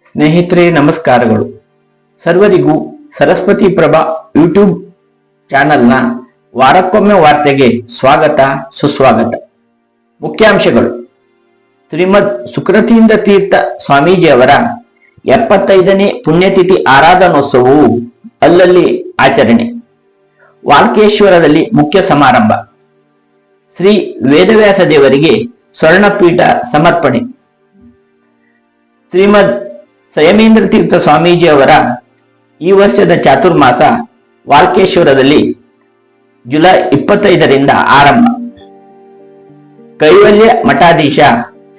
ಸ್ನೇಹಿತರೆ ನಮಸ್ಕಾರಗಳು. ಸರ್ವರಿಗೂ ಸರಸ್ವತಿ ಪ್ರಭಾ ಯೂಟ್ಯೂಬ್ ಚಾನೆಲ್ನ ವಾರಕ್ಕೊಮ್ಮೆ ವಾರ್ತೆಗೆ ಸ್ವಾಗತ ಸುಸ್ವಾಗತ. ಮುಖ್ಯಾಂಶಗಳು. ಶ್ರೀಮದ್ ಸುಕೃತೀಂದ್ರ ತೀರ್ಥ ಸ್ವಾಮೀಜಿಯವರ 75ನೇ ಪುಣ್ಯತಿಥಿ ಆರಾಧನೋತ್ಸವವು ಅಲ್ಲಲ್ಲಿ ಆಚರಣೆ. ವಾಲ್ಕೇಶ್ವರದಲ್ಲಿ ಮುಖ್ಯ ಸಮಾರಂಭ. ಶ್ರೀ ವೇದವ್ಯಾಸ ದೇವರಿಗೆ ಸ್ವರ್ಣಪೀಠ ಸಮರ್ಪಣೆ. ಶ್ರೀಮದ್ ಸಂಯಮೇಂದ್ರ ತೀರ್ಥ ಸ್ವಾಮೀಜಿಯವರ ಈ ವರ್ಷದ ಚಾತುರ್ಮಾಸ ವಾಲ್ಕೇಶ್ವರದಲ್ಲಿ ಜುಲೈ 25ರಿಂದ ಆರಂಭ. ಕೈವಲ್ಯ ಮಠಾಧೀಶ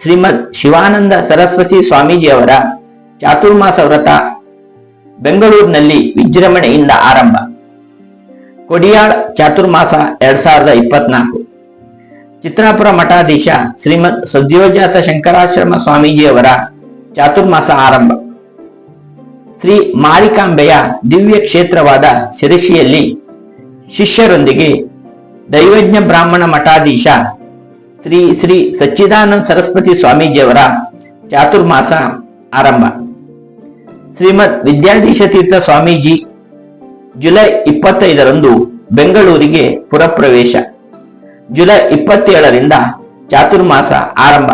ಶ್ರೀಮದ್ ಶಿವಾನಂದ ಸರಸ್ವತಿ ಸ್ವಾಮೀಜಿಯವರ ಚಾತುರ್ಮಾಸ ವ್ರತ ಬೆಂಗಳೂರಿನಲ್ಲಿ ವಿಜೃಂಭಣೆಯಿಂದ ಆರಂಭ. ಕೊಡಿಯಾಳ ಚಾತುರ್ಮಾಸ 2024. ಚಿತ್ರಾಪುರ ಮಠಾಧೀಶ ಶ್ರೀಮದ್ ಸದ್ಯೋಜಾತ ಶಂಕರಾಶ್ರಮ ಸ್ವಾಮೀಜಿಯವರ ಚಾತುರ್ಮಾಸ ಆರಂಭ. ಶ್ರೀ ಮಾರಿಕಾಂಬೆಯ ದಿವ್ಯ ಕ್ಷೇತ್ರವಾದ ಶಿರಸಿಯಲ್ಲಿ ಶಿಷ್ಯರೊಂದಿಗೆ ದೈವಜ್ಞ ಬ್ರಾಹ್ಮಣ ಮಠಾಧೀಶ ಶ್ರೀ ಶ್ರೀ ಸಚ್ಚಿದಾನಂದ ಸರಸ್ವತಿ ಸ್ವಾಮೀಜಿಯವರ ಚಾತುರ್ಮಾಸ ಆರಂಭ. ಶ್ರೀಮದ್ ವಿದ್ಯಾಧೀಶ ತೀರ್ಥ ಸ್ವಾಮೀಜಿ ಜುಲೈ 25ರಂದು ಬೆಂಗಳೂರಿಗೆ ಪುರಪ್ರವೇಶ. ಜುಲೈ 27ರಿಂದ ಚಾತುರ್ಮಾಸ ಆರಂಭ.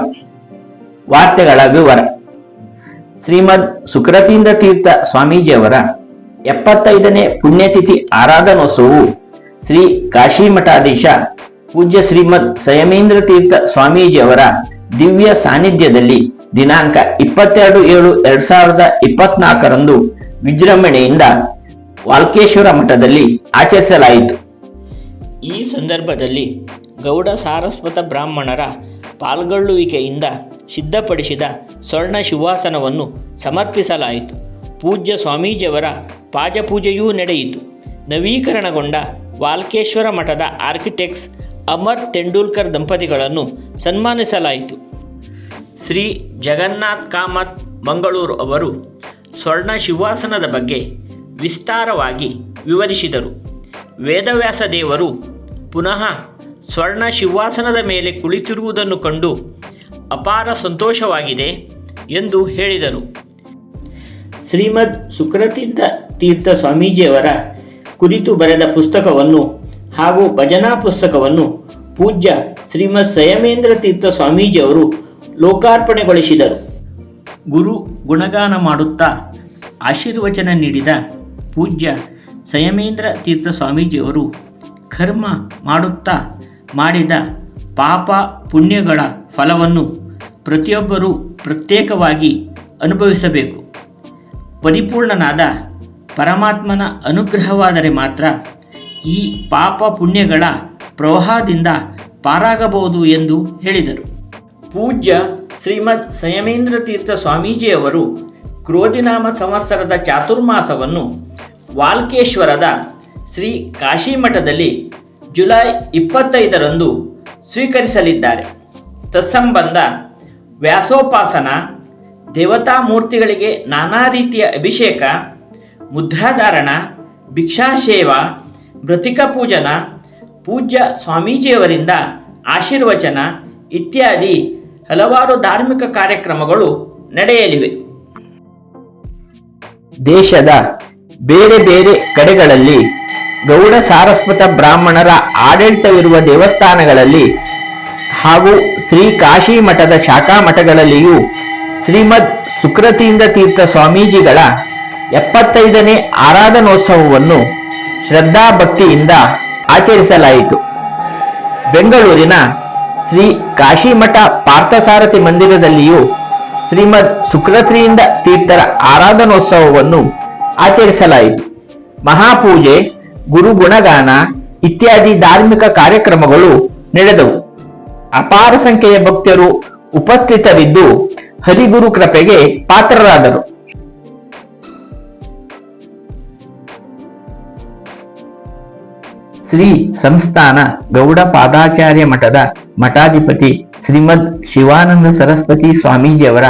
ವಾರ್ತೆಗಳ ವಿವರ. ಶ್ರೀಮದ್ ಸುಕೃತೀಂದ್ರ ತೀರ್ಥ ಸ್ವಾಮೀಜಿಯವರ 75ನೇ ಪುಣ್ಯತಿಥಿ ಆರಾಧನೋತ್ಸವವು ಶ್ರೀ ಕಾಶಿ ಮಠಾಧೀಶ ಪೂಜ್ಯ ಶ್ರೀಮದ್ ಸಂಯಮೇಂದ್ರ ತೀರ್ಥ ಸ್ವಾಮೀಜಿಯವರ ದಿವ್ಯ ಸಾನ್ನಿಧ್ಯದಲ್ಲಿ ದಿನಾಂಕ 22/7/2024ರಂದು ವಿಜೃಂಭಣೆಯಿಂದ ವಾಲ್ಕೇಶ್ವರ ಮಠದಲ್ಲಿ ಆಚರಿಸಲಾಯಿತು. ಈ ಸಂದರ್ಭದಲ್ಲಿ ಗೌಡ ಸಾರಸ್ವತ ಬ್ರಾಹ್ಮಣರ ಪಾಲ್ಗೊಳ್ಳುವಿಕೆಯಿಂದ ಸಿದ್ಧಪಡಿಸಿದ ಸ್ವರ್ಣ ಶಿವಾಸನವನ್ನು ಸಮರ್ಪಿಸಲಾಯಿತು. ಪೂಜ್ಯ ಸ್ವಾಮೀಜಿಯವರ ಪಾಜಪೂಜೆಯೂ ನಡೆಯಿತು. ನವೀಕರಣಗೊಂಡ ವಾಲ್ಕೇಶ್ವರ ಮಠದ ಆರ್ಕಿಟೆಕ್ಟ್ಸ್ ಅಮರ್ ತೆಂಡೂಲ್ಕರ್ ದಂಪತಿಗಳನ್ನು ಸನ್ಮಾನಿಸಲಾಯಿತು. ಶ್ರೀ ಜಗನ್ನಾಥ್ ಕಾಮತ್ ಮಂಗಳೂರು ಅವರು ಸ್ವರ್ಣ ಶಿವಾಸನದ ಬಗ್ಗೆ ವಿಸ್ತಾರವಾಗಿ ವಿವರಿಸಿದರು. ವೇದವ್ಯಾಸ ದೇವರು ಪುನಃ ಸ್ವರ್ಣ ಶಿವಾಸನದ ಮೇಲೆ ಕುಳಿತಿರುವುದನ್ನು ಕಂಡು ಅಪಾರ ಸಂತೋಷವಾಗಿದೆ ಎಂದು ಹೇಳಿದರು. ಶ್ರೀಮದ್ ಸುಕೃತೀಂದ್ರ ತೀರ್ಥ ಸ್ವಾಮೀಜಿಯವರ ಕುರಿತು ಬರೆದ ಪುಸ್ತಕವನ್ನು ಹಾಗೂ ಭಜನಾ ಪುಸ್ತಕವನ್ನು ಪೂಜ್ಯ ಶ್ರೀಮದ್ ಸಂಯಮೇಂದ್ರ ತೀರ್ಥ ಸ್ವಾಮೀಜಿಯವರು ಲೋಕಾರ್ಪಣೆಗೊಳಿಸಿದರು. ಗುರು ಗುಣಗಾನ ಮಾಡುತ್ತಾ ಆಶೀರ್ವಚನ ನೀಡಿದ ಪೂಜ್ಯ ಸಂಯಮೇಂದ್ರ ತೀರ್ಥ ಸ್ವಾಮೀಜಿಯವರು ಕರ್ಮ ಮಾಡುತ್ತಾ ಮಾಡಿದ ಪಾಪ ಪುಣ್ಯಗಳ ಫಲವನ್ನು ಪ್ರತಿಯೊಬ್ಬರೂ ಪ್ರತ್ಯೇಕವಾಗಿ ಅನುಭವಿಸಬೇಕು. ಪರಿಪೂರ್ಣನಾದ ಪರಮಾತ್ಮನ ಅನುಗ್ರಹವಾದರೆ ಮಾತ್ರ ಈ ಪಾಪ ಪುಣ್ಯಗಳ ಪ್ರವಾಹದಿಂದ ಪಾರಾಗಬಹುದು ಎಂದು ಹೇಳಿದರು. ಪೂಜ್ಯ ಶ್ರೀಮದ್ ಸಂಯಮೇಂದ್ರ ತೀರ್ಥ ಸ್ವಾಮೀಜಿಯವರು ಕ್ರೋಧಿನಾಮ ಸಂವತ್ಸರದ ಚಾತುರ್ಮಾಸವನ್ನು ವಾಲ್ಕೇಶ್ವರದ ಶ್ರೀ ಕಾಶಿ ಮಠದಲ್ಲಿ ಜುಲೈ 25ರಂದು ಸ್ವೀಕರಿಸಲಿದ್ದಾರೆ. ತತ್ಸಂಬಂಧ ವ್ಯಾಸೋಪಾಸನ, ದೇವತಾ ಮೂರ್ತಿಗಳಿಗೆ ನಾನಾ ರೀತಿಯ ಅಭಿಷೇಕ, ಮುದ್ರಾಧಾರಣ, ಭಿಕ್ಷಾಸೇವಾ, ಮೃತಿಕ ಪೂಜನ, ಪೂಜ್ಯ ಸ್ವಾಮೀಜಿಯವರಿಂದ ಆಶೀರ್ವಚನ ಇತ್ಯಾದಿ ಹಲವಾರು ಧಾರ್ಮಿಕ ಕಾರ್ಯಕ್ರಮಗಳು ನಡೆಯಲಿವೆ. ದೇಶದ ಬೇರೆ ಬೇರೆ ಕಡೆಗಳಲ್ಲಿ ಗೌಡ ಸಾರಸ್ವತ ಬ್ರಾಹ್ಮಣರ ಆಡಳಿತವಿರುವ ದೇವಸ್ಥಾನಗಳಲ್ಲಿ ಹಾಗೂ ಶ್ರೀ ಕಾಶಿ ಮಠದ ಶಾಖಾ ಮಠಗಳಲ್ಲಿಯೂ ಶ್ರೀಮದ್ ಸುಕೃತೀಂದ್ರ ತೀರ್ಥ ಸ್ವಾಮೀಜಿಗಳ 75ನೇ ಆರಾಧನೋತ್ಸವವನ್ನು ಶ್ರದ್ಧಾಭಕ್ತಿಯಿಂದ ಆಚರಿಸಲಾಯಿತು. ಬೆಂಗಳೂರಿನ ಶ್ರೀ ಕಾಶಿ ಮಠ ಪಾರ್ಥಸಾರಥಿ ಮಂದಿರದಲ್ಲಿಯೂ ಶ್ರೀಮದ್ ಸುಕೃತೀಂದ್ರ ತೀರ್ಥರ ಆರಾಧನೋತ್ಸವವನ್ನು ಆಚರಿಸಲಾಯಿತು. ಮಹಾಪೂಜೆ, ಗುರು ಗುಣಗಾನ ಇತ್ಯಾದಿ ಧಾರ್ಮಿಕ ಕಾರ್ಯಕ್ರಮಗಳು ನಡೆದವು. ಅಪಾರ ಸಂಖ್ಯೆಯ ಭಕ್ತರು ಉಪಸ್ಥಿತರಿದ್ದು ಹರಿಗುರು ಕೃಪೆಗೆ ಪಾತ್ರರಾದರು. ಶ್ರೀ ಸಂಸ್ಥಾನ ಗೌಡ ಪಾದಾಚಾರ್ಯ ಮಠದ ಮಠಾಧಿಪತಿ ಶ್ರೀಮದ್ ಶಿವಾನಂದ ಸರಸ್ವತಿ ಸ್ವಾಮೀಜಿಯವರ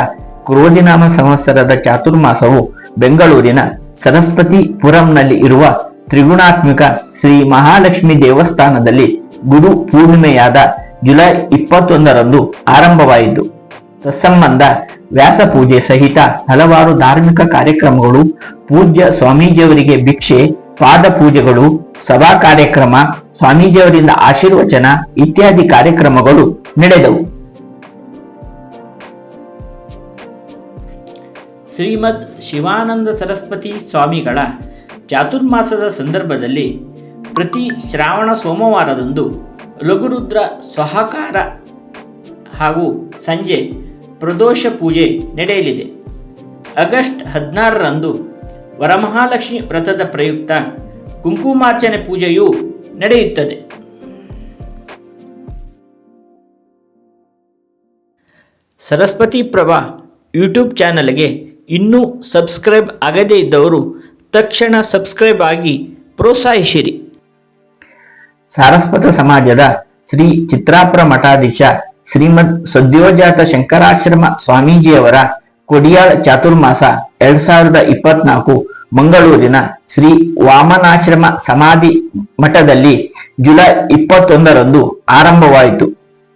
ಕ್ರೋಧಿನಾಮ ಸಂವತ್ಸರದ ಚಾತುರ್ಮಾಸವು ಬೆಂಗಳೂರಿನ ಸರಸ್ವತಿ ಪುರಂನಲ್ಲಿ ಇರುವ ತ್ರಿಗುಣಾತ್ಮಿಕ ಶ್ರೀ ಮಹಾಲಕ್ಷ್ಮಿ ದೇವಸ್ಥಾನದಲ್ಲಿ ಗುರು ಪೂರ್ಣಿಮೆಯಾದ ಜುಲೈ 21ರಂದು ಆರಂಭವಾಯಿತು. ತತ್ಸಂಬಂಧ ವ್ಯಾಸಪೂಜೆ ಸಹಿತ ಹಲವಾರು ಧಾರ್ಮಿಕ ಕಾರ್ಯಕ್ರಮಗಳು, ಪೂಜ್ಯ ಸ್ವಾಮೀಜಿಯವರಿಗೆ ಭಿಕ್ಷೆ, ಪಾದ ಪೂಜೆಗಳು, ಸಭಾ ಕಾರ್ಯಕ್ರಮ, ಸ್ವಾಮೀಜಿಯವರಿಂದ ಆಶೀರ್ವಚನ ಇತ್ಯಾದಿ ಕಾರ್ಯಕ್ರಮಗಳು ನಡೆದವು. ಶ್ರೀಮದ್ ಶಿವಾನಂದ ಸರಸ್ವತಿ ಸ್ವಾಮಿಗಳ ಚಾತುರ್ಮಾಸದ ಸಂದರ್ಭದಲ್ಲಿ ಪ್ರತಿ ಶ್ರಾವಣ ಸೋಮವಾರದಂದು ಲಘುರುದ್ರ ಸ್ವಹಾಕಾರ ಹಾಗೂ ಸಂಜೆ ಪ್ರದೋಷ ಪೂಜೆ ನಡೆಯಲಿದೆ. ಆಗಸ್ಟ್ 16ರಂದು ವರಮಹಾಲಕ್ಷ್ಮಿ ವ್ರತದ ಪ್ರಯುಕ್ತ ಕುಂಕುಮಾರ್ಚನೆ ಪೂಜೆಯೂ ನಡೆಯುತ್ತದೆ. ಸರಸ್ವತಿ ಪ್ರಭಾ ಯೂಟ್ಯೂಬ್ ಚಾನಲ್ಗೆ ಇನ್ನೂ ಸಬ್ಸ್ಕ್ರೈಬ್ ಆಗದೇ ಇದ್ದವರು ತಕ್ಷಣ ಸಬ್ಸ್ಕ್ರೈಬ್ ಆಗಿ ಪ್ರೋತ್ಸಾಹಿಸಿರಿ. ಸಾರಸ್ವತ ಸಮಾಜದ ಶ್ರೀ ಚಿತ್ರಾಪುರ ಮಠಾಧೀಶ ಶ್ರೀಮದ್ ಸದ್ಯೋಜಾತ ಶಂಕರಾಶ್ರಮ ಸ್ವಾಮೀಜಿಯವರ ಕೊಡಿಯಾಳ ಚಾತುರ್ಮಾಸ 2024 ಮಂಗಳೂರಿನ ಶ್ರೀ ವಾಮನಾಶ್ರಮ ಸಮಾಧಿ ಮಠದಲ್ಲಿ ಜುಲೈ 21ರಂದು ಆರಂಭವಾಯಿತು.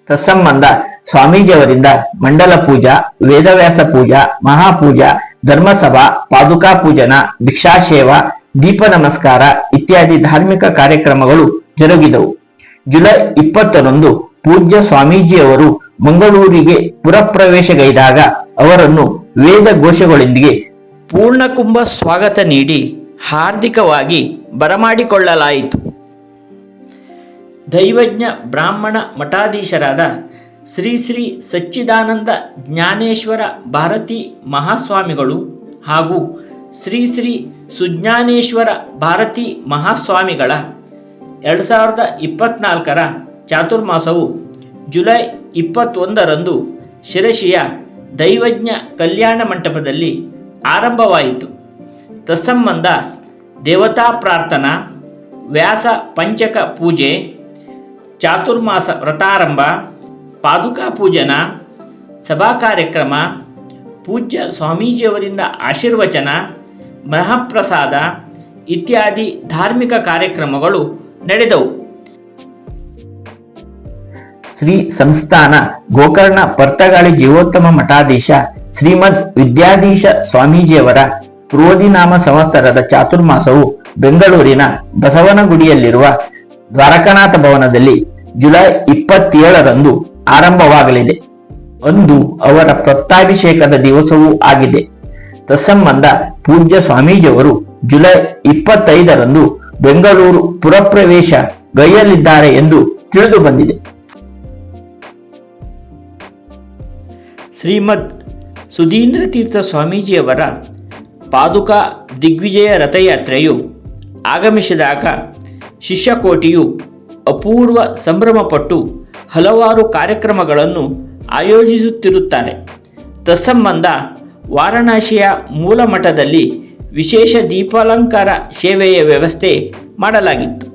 ತತ್ಸಂಬಂಧ ಸ್ವಾಮೀಜಿಯವರಿಂದ ಮಂಡಲ ಪೂಜಾ, ವೇದವ್ಯಾಸ ಪೂಜಾ, ಮಹಾಪೂಜಾ, ಧರ್ಮಸಭಾ, ಪಾದುಕಾ ಪೂಜನ, ಭಿಕ್ಷಾಶೇವ, ದೀಪ ನಮಸ್ಕಾರ ಇತ್ಯಾದಿ ಧಾರ್ಮಿಕ ಕಾರ್ಯಕ್ರಮಗಳು ಜರುಗಿದವು. ಜುಲೈ 20ರಂದು ಪೂಜ್ಯ ಸ್ವಾಮೀಜಿಯವರು ಮಂಗಳೂರಿಗೆ ಪುರಪ್ರವೇಶಗೈದಾಗ ಅವರನ್ನು ವೇದ ಘೋಷಗಳೊಂದಿಗೆ ಪೂರ್ಣಕುಂಭ ಸ್ವಾಗತ ನೀಡಿ ಹಾರ್ದಿಕವಾಗಿ ಬರಮಾಡಿಕೊಳ್ಳಲಾಯಿತು. ದೈವಜ್ಞ ಬ್ರಾಹ್ಮಣ ಮಠಾಧೀಶರಾದ ಶ್ರೀ ಶ್ರೀ ಸಚ್ಚಿದಾನಂದ ಜ್ಞಾನೇಶ್ವರ ಭಾರತಿ ಮಹಾಸ್ವಾಮಿಗಳು ಹಾಗೂ ಶ್ರೀ ಶ್ರೀ ಸುಜ್ಞಾನೇಶ್ವರ ಭಾರತಿ ಮಹಾಸ್ವಾಮಿಗಳ 2024ರ ಚಾತುರ್ಮಾಸವು ಜುಲೈ 21ರಂದು ಶಿರಸಿಯ ದೈವಜ್ಞ ಕಲ್ಯಾಣ ಮಂಟಪದಲ್ಲಿ ಆರಂಭವಾಯಿತು. ತತ್ಸಂಬಂಧ ದೇವತಾ ಪ್ರಾರ್ಥನಾ, ವ್ಯಾಸ ಪಂಚಕ ಪೂಜೆ, ಚಾತುರ್ಮಾಸ ವ್ರತಾರಂಭ, ಪಾದುಕಾ ಪೂಜನ, ಸಭಾ ಕಾರ್ಯಕ್ರಮ, ಪೂಜ್ಯ ಸ್ವಾಮೀಜಿಯವರಿಂದ ಆಶೀರ್ವಚನ, ಮಹಾಪ್ರಸಾದ ಇತ್ಯಾದಿ ಧಾರ್ಮಿಕ ಕಾರ್ಯಕ್ರಮಗಳು ನಡೆದವು. ಶ್ರೀ ಸಂಸ್ಥಾನ ಗೋಕರ್ಣ ಪರ್ತಗಾಳಿ ಜೀವೋತ್ತಮ ಮಠಾಧೀಶ ಶ್ರೀಮದ್ ವಿದ್ಯಾಧೀಶ ಸ್ವಾಮೀಜಿಯವರ ಕ್ರೋಧಿನಾಮ ಸಂವತ್ಸರದ ಚಾತುರ್ಮಾಸವು ಬೆಂಗಳೂರಿನ ಬಸವನಗುಡಿಯಲ್ಲಿರುವ ದ್ವಾರಕಾನಾಥ ಭವನದಲ್ಲಿ ಜುಲೈ 27ರಂದು ಆರಂಭವಾಗಲಿದೆ. ಅಂದು ಅವರ ಪ್ರತ್ಯಾಭಿಷೇಕದ ದಿವಸವೂ ಆಗಿದೆ. ತತ್ಸಂಬಂಧ ಪೂಜ್ಯ ಸ್ವಾಮೀಜಿಯವರು ಜುಲೈ 25ರಂದು ಬೆಂಗಳೂರು ಪುರಪ್ರವೇಶ ಗೈಯಲಿದ್ದಾರೆ ಎಂದು ತಿಳಿದು ಬಂದಿದೆ. ಶ್ರೀಮದ್ ಸುಧೀಂದ್ರ ತೀರ್ಥ ಸ್ವಾಮೀಜಿಯವರ ಪಾದುಕಾ ದಿಗ್ವಿಜಯ ರಥಯಾತ್ರೆಯು ಆಗಮಿಸಿದಾಗ ಶಿಷ್ಯಕೋಟಿಯು ಅಪೂರ್ವ ಸಂಭ್ರಮಪಟ್ಟು ಹಲವಾರು ಕಾರ್ಯಕ್ರಮಗಳನ್ನು ಆಯೋಜಿಸುತ್ತಿರುತ್ತಾರೆ. ತತ್ಸಂಬಂಧ ವಾರಣಾಸಿಯ ಮೂಲ ಮಠದಲ್ಲಿ ವಿಶೇಷ ದೀಪಾಲಂಕಾರ ಸೇವೆಯ ವ್ಯವಸ್ಥೆ ಮಾಡಲಾಗಿತ್ತು.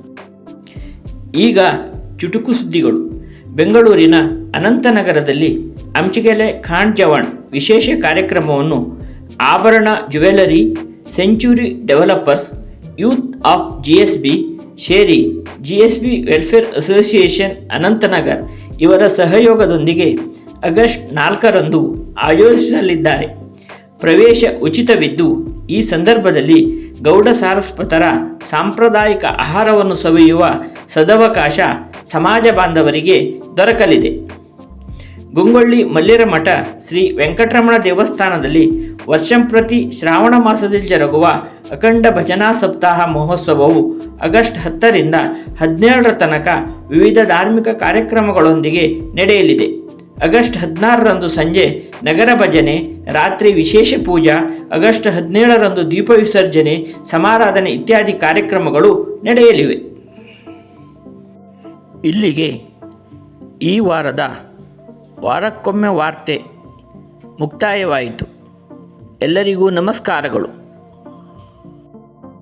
ಈಗ ಚುಟುಕು ಸುದ್ದಿಗಳು. ಬೆಂಗಳೂರಿನ ಅನಂತನಗರದಲ್ಲಿ ಅಂಚಿಗೆಲೆ ಖಾಂಡ್ ಜವಾನ್ ವಿಶೇಷ ಕಾರ್ಯಕ್ರಮವನ್ನು ಆಭರಣ jewellery, century developers, youth of GSB ಶೇರಿ, ಜಿಎಸ್ಬಿ ವೆಲ್ಫೇರ್ ಅಸೋಸಿಯೇಷನ್ ಅನಂತನಗರ್ ಇವರ ಸಹಯೋಗದೊಂದಿಗೆ ಆಗಸ್ಟ್ 4ರಂದು ಆಯೋಜಿಸಲಿದ್ದಾರೆ. ಪ್ರವೇಶ ಉಚಿತವಿದ್ದು ಈ ಸಂದರ್ಭದಲ್ಲಿ ಗೌಡ ಸಾರಸ್ವತರ ಸಾಂಪ್ರದಾಯಿಕ ಆಹಾರವನ್ನು ಸವಿಯುವ ಸದವಕಾಶ ಸಮಾಜ ಬಾಂಧವರಿಗೆ ದೊರಕಲಿದೆ. ಗುಂಗೊಳ್ಳಿ ಮಲ್ಲೇರಮಠ ಶ್ರೀ ವೆಂಕಟರಮಣ ದೇವಸ್ಥಾನದಲ್ಲಿ ವರ್ಷಂಪ್ರತಿ ಶ್ರಾವಣ ಮಾಸದಲ್ಲಿ ಜರುಗುವ ಅಖಂಡ ಭಜನಾ ಸಪ್ತಾಹ ಮಹೋತ್ಸವವು ಆಗಸ್ಟ್ 10ರಿಂದ 17ರ ತನಕ ವಿವಿಧ ಧಾರ್ಮಿಕ ಕಾರ್ಯಕ್ರಮಗಳೊಂದಿಗೆ ನಡೆಯಲಿದೆ. ಆಗಸ್ಟ್ 16ರಂದು ಸಂಜೆ ನಗರ ಭಜನೆ, ರಾತ್ರಿ ವಿಶೇಷ ಪೂಜಾ, ಆಗಸ್ಟ್ 17ರಂದು ದೀಪ ವಿಸರ್ಜನೆ, ಸಮಾರಾಧನೆ ಇತ್ಯಾದಿ ಕಾರ್ಯಕ್ರಮಗಳು ನಡೆಯಲಿವೆ. ಇಲ್ಲಿಗೆ ಈ ವಾರದ ವಾರಕ್ಕೊಮ್ಮೆ ವಾರ್ತೆ ಮುಕ್ತಾಯವಾಯಿತು. ಎಲ್ಲರಿಗೂ ನಮಸ್ಕಾರಗಳು.